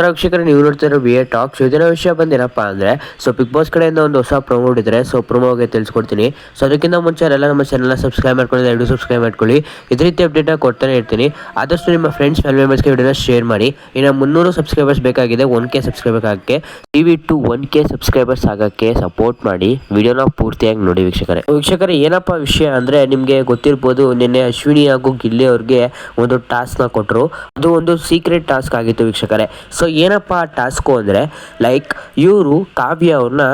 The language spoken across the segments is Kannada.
ವೀಕ್ಷಕರೇ, ನೀವು ನೋಡ್ತಾ ಇರೋ ವಿ ಎ ಟಾಕ್. ಸೊ ಇದರ ವಿಷಯ ಬಂದೇನಪ್ಪ ಅಂದರೆ, ಸೊ ಬಿಗ್ ಬಾಸ್ ಕಡೆಯಿಂದ ಒಂದು ಹೊಸ ಪ್ರೊಮೋ ಇದ್ರೆ, ಸೊ ಪ್ರೊಮೋಗೆ ತಿಳಿಸ್ಕೊಡ್ತೀನಿ. ಸೊ ಅದಕ್ಕಿಂತ ಮುಂಚೆ ಎಲ್ಲ ನಮ್ಮ ಚಾನಲ್ನ ಸಬ್ಸ್ಕ್ರೈಬ್ ಮಾಡ್ಕೊಳ್ಳಿ, ಎರಡು ಸಬ್ಸ್ಕ್ರೈಬ್ ಮಾಡ್ಕೊಳ್ಳಿ. ಇದೇ ರೀತಿ ಅಪ್ಡೇಟ್ನ ಕೊಡ್ತಾನೆ ಇರ್ತೀನಿ. ಆದಷ್ಟು ನಿಮ್ಮ ಫ್ರೆಂಡ್ಸ್ ಫ್ಯಾಮಿಲಿ ಮೆಂಬರ್ಸ್ಗೆ ವಿಡಿಯೋನ ಶೇರ್ ಮಾಡಿ. ಇನ್ನು 300 ಸಬ್ಸ್ಕ್ರೈಬರ್ಸ್ ಬೇಕಾಗಿದೆ 1K ಸಬ್ಸ್ಕ್ರೈಬರ್ ಆಗೋಕ್ಕೆ. ದಯವಿಟ್ಟು 1K ಸಬ್ಸ್ಕ್ರೈಬರ್ಸ್ ಆಗೋಕ್ಕೆ ಸಪೋರ್ಟ್ ಮಾಡಿ. ವಿಡಿಯೋನ ಪೂರ್ತಿಯಾಗಿ ನೋಡಿ ವೀಕ್ಷಕರೇ. ಏನಪ್ಪ ವಿಷಯ ಅಂದರೆ, ನಿಮಗೆ ಗೊತ್ತಿರ್ಬೋದು, ನಿನ್ನೆ ಅಶ್ವಿನಿ ಹಾಗೂ ಗಿಲ್ಲಿ ಅವ್ರಿಗೆ ಒಂದು ಟಾಸ್ಕ್ನ ಕೊಟ್ಟರು. ಅದು ಒಂದು ಸೀಕ್ರೆಟ್ ಟಾಸ್ಕ್ ಆಗಿತ್ತು ವೀಕ್ಷಕರೇ. ಸೊ ಏನಪ್ಪ ಆ ಟಾಸ್ಕು ಅಂದರೆ, ಲೈಕ್ ಇವರು ಕಾವ್ಯ ಅವ್ರನ್ನ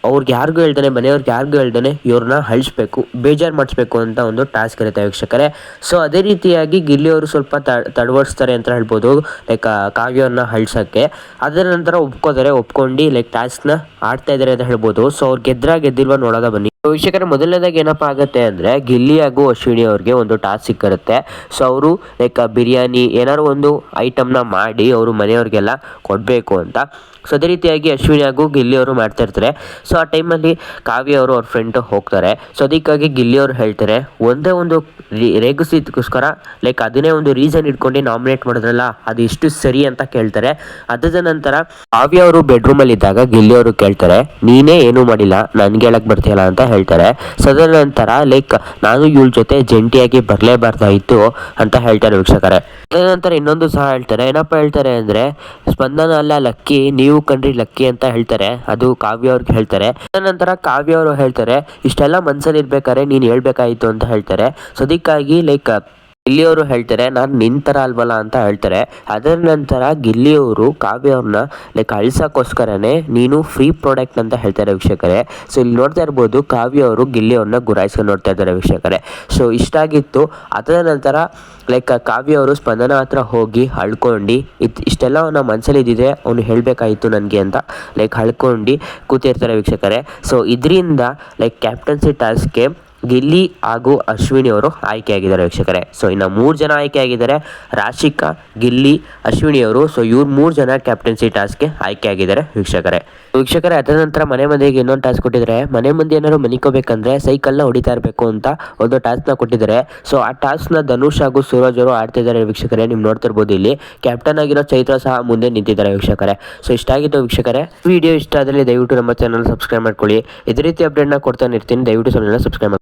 ಅವ್ರಿಗೆ ಯಾರಿಗೂ ಹೇಳ್ದಾನೆ, ಮನೆಯವ್ರಿಗೆ ಯಾರಿಗೂ ಹೇಳ್ದಾನೆ ಇವ್ರನ್ನ ಅಳಿಸ್ಬೇಕು, ಬೇಜಾರು ಮಾಡಿಸ್ಬೇಕು ಅಂತ ಒಂದು ಟಾಸ್ಕ್ ಇರುತ್ತೆ ವೀಕ್ಷಕರೇ. ಸೊ ಅದೇ ರೀತಿಯಾಗಿ ಗಿಲ್ಲಿ ಅವರು ಸ್ವಲ್ಪ ತಡವಡಿಸ್ತಾರೆ ಅಂತ ಹೇಳ್ಬೋದು, ಕಾವ್ಯವ್ರನ್ನ ಅಳಿಸೋಕ್ಕೆ. ಅದರ ನಂತರ ಒಪ್ಕೊಂಡು ಟಾಸ್ಕ್ನ ಆಡ್ತಾ ಇದ್ದಾರೆ ಅಂತ ಹೇಳ್ಬೋದು. ಸೊ ಅವ್ರು ಗೆದ್ದಿಲ್ವ ನೋಡೋದ ಬನ್ನಿ ವೀಕ್ಷಕರೇ. ಮೊದಲನೇದಾಗಿ ಏನಪ್ಪ ಆಗುತ್ತೆ ಅಂದರೆ, ಗಿಲ್ಲಿ ಹಾಗೂ ಅಶ್ವಿನಿ ಅವ್ರಿಗೆ ಒಂದು ಟಾಸ್ಕ್ ಸಿಕ್ಕಿರುತ್ತೆ. ಸೊ ಅವರು ಬಿರಿಯಾನಿ ಏನಾದ್ರು ಒಂದು ಐಟಮ್ನ ಮಾಡಿ ಅವರು ಮನೆಯವ್ರಿಗೆಲ್ಲ ಕೊಡಬೇಕು ಅಂತ. ಸೊ ಅದೇ ರೀತಿಯಾಗಿ ಅಶ್ವಿನಿ ಹಾಗೂ ಗಿಲ್ಲಿ ಅವರು ಮಾಡ್ತಾ ಇರ್ತಾರೆ. ಸೊ ಆ ಟೈಮಲ್ಲಿ ಕಾವ್ಯ ಅವರು ಅವ್ರ ಫ್ರೆಂಡ್ ಹೋಗ್ತಾರೆ. ಸೊ ಅದಕ್ಕಾಗಿ ಗಿಲ್ಲಿ ಅವರು ಹೇಳ್ತಾರೆ, ಒಂದೇ ಒಂದು ರೇಗಿಸಿದಕ್ಕೋಸ್ಕರ ಅದನ್ನೇ ಒಂದು ರೀಸನ್ ಇಟ್ಕೊಂಡು ನಾಮಿನೇಟ್ ಮಾಡಿದ್ರಲ್ಲ, ಅದು ಎಷ್ಟು ಸರಿ ಅಂತ ಕೇಳ್ತಾರೆ. ಅದಾದ ನಂತರ ಕಾವ್ಯ ಅವರು ಬೆಡ್ರೂಮಲ್ಲಿ ಇದ್ದಾಗ ಗಿಲ್ಲಿ ಅವರು ಕೇಳ್ತಾರೆ, ನೀನೇ ಏನೂ ಮಾಡಿಲ್ಲ, ನನಗೆ ಹೇಳಕ್ಕೆ ಬರ್ತೀಯಲ್ಲ ಅಂತ ಹೇಳ್ತಾರೆ. ಸೊ ಅದಾದ ನಂತರ ನಾನು ಇವಳ ಜೊತೆ ಜಂಟಿಯಾಗಿ ಬರಲೇಬಾರ್ದಾಯಿತು ಅಂತ ಹೇಳ್ತಾರೆ ವೀಕ್ಷಕರೇ. ಅದಾದ ನಂತರ ಇನ್ನೊಂದು ಸಹ ಹೇಳ್ತಾರೆ. ಏನಪ್ಪ ಹೇಳ್ತಾರೆ ಅಂದರೆ, ಸ್ಪಂದನ ಅಲ್ಲ ಲಕ್ಕಿ, ನೀವು ಕಂಡ್ರಿ ಲಕ್ಕಿ ಅಂತ ಹೇಳ್ತಾರೆ. ಅದು ಕಾವ್ಯ ಅವ್ರಿಗೆ ಹೇಳ್ತಾರೆ. ನಂತರ ಕಾವ್ಯ ಅವರು ಹೇಳ್ತಾರೆ, ಇಷ್ಟೆಲ್ಲ ಮನ್ಸಲ್ಲಿ ಇರ್ಬೇಕಾದ್ರೆ ನೀನು ಹೇಳ್ಬೇಕಾಯಿತು ಅಂತ ಹೇಳ್ತಾರೆ. ಸೊ ಅದಕ್ಕಾಗಿ ಗಿಲ್ಲಿಯವರು ಹೇಳ್ತಾರೆ, ನಾನು ನಿನ್ನ ಥರ ಅಲ್ವಲ್ಲ ಅಂತ ಹೇಳ್ತಾರೆ. ಅದರ ನಂತರ ಗಿಲ್ಲಿಯವರು ಕಾವ್ಯ ಅವ್ರನ್ನ ಅಳಿಸೋಕ್ಕೋಸ್ಕರನೇ ನೀನು ಫ್ರೀ ಪ್ರಾಡಕ್ಟ್ ಅಂತ ಹೇಳ್ತಾರೆ ವೀಕ್ಷಕರೇ. ಸೊ ಇಲ್ಲಿ ನೋಡ್ತಾ ಇರ್ಬೋದು, ಕಾವ್ಯ ಅವರು ಗಿಲ್ಲಿ ಅವ್ರನ್ನ ಗುರಾಯಿಸ್ಕೊಂಡು ನೋಡ್ತಾ ಇದ್ದಾರೆ ವೀಕ್ಷಕರೇ. ಸೊ ಇಷ್ಟಾಗಿತ್ತು. ಅದರ ನಂತರ ಕಾವ್ಯ ಅವರು ಸ್ಪಂದನ ಹತ್ರ ಹೋಗಿ ಅಳ್ಕೊಂಡು, ಇಷ್ಟೆಲ್ಲ ಅವನ ಮನಸ್ಸಲ್ಲಿ ಇದ್ದಿದೆ, ಅವನು ಹೇಳಬೇಕಾಯಿತು ನನಗೆ ಅಂತ ಅಳ್ಕೊಂಡು ಕೂತಿರ್ತಾರೆ ವೀಕ್ಷಕರೇ. ಸೊ ಇದರಿಂದ ಕ್ಯಾಪ್ಟನ್ಸಿ ಟಾಸ್ಕ್ಗೆ ಗಿಲ್ಲಿ ಹಾಗೂ ಅಶ್ವಿನಿ ಅವರು ಆಯ್ಕೆಯಾಗಿದ್ದಾರೆ ವೀಕ್ಷಕರೇ. ಸೊ ಇನ್ನು 3 ಜನ ಆಯ್ಕೆಯಾಗಿದ್ದಾರೆ, ರಾಶಿಕಾ, ಗಿಲ್ಲಿ, ಅಶ್ವಿನಿ ಅವರು. ಸೊ ಇವ್ರು 3 ಜನ ಕ್ಯಾಪ್ಟನ್ಸಿ ಟಾಸ್ಕ್ಗೆ ಆಯ್ಕೆಯಾಗಿದ್ದಾರೆ ವೀಕ್ಷಕರೇ. ಅದರ ನಂತರ ಮನೆ ಮಂದಿಗೆ ಇನ್ನೊಂದು ಟಾಸ್ಕ್ ಕೊಟ್ಟಿದ್ದಾರೆ. ಮನೆ ಮಂದಿ ಏನಾದ್ರು ಮನಿಕೋಬೇಕಂದ್ರೆ ಸೈಕಲ್ನ ಹೊಡಿತಾ ಇರಬೇಕು ಅಂತ ಒಂದು ಟಾಸ್ಕ್ನ ಕೊಟ್ಟಿದ್ದಾರೆ. ಸೊ ಆ ಟಾಸ್ಕ್ನ ಧನುಷ್ ಹಾಗೂ ಸೂರಜ್ ಅವರು ಆಡ್ತಿದ್ದಾರೆ ವೀಕ್ಷಕರೇ. ನೀವು ನೋಡ್ತಿರ್ಬೋದು, ಇಲ್ಲಿ ಕ್ಯಾಪ್ಟನ್ ಆಗಿರೋ ಚೈತ್ರ ಸಹ ಮುಂದೆ ನಿಂತಿದ್ದಾರೆ ವೀಕ್ಷಕರೇ. ಸೊ ಇಷ್ಟ ಆಗಿತ್ತು ವೀಕ್ಷಕರೇ. ವಿಡಿಯೋ ಇಷ್ಟ ಆದರೆ ದಯವಿಟ್ಟು ನಮ್ಮ ಚಾನಲ್ ಸಬ್ಸ್ಕ್ರೈಬ್ ಮಾಡ್ಕೊಳ್ಳಿ. ಇದೇ ರೀತಿ ಅಪ್ಡೇಟ್ನ ಕೊಡ್ತಾನೆ ಇರ್ತೀನಿ. ದಯವಿಟ್ಟು ಚಾನಲ್ನ ಸಬ್ಸ್ಕ್ರೈಬ್ ಮಾಡಿ.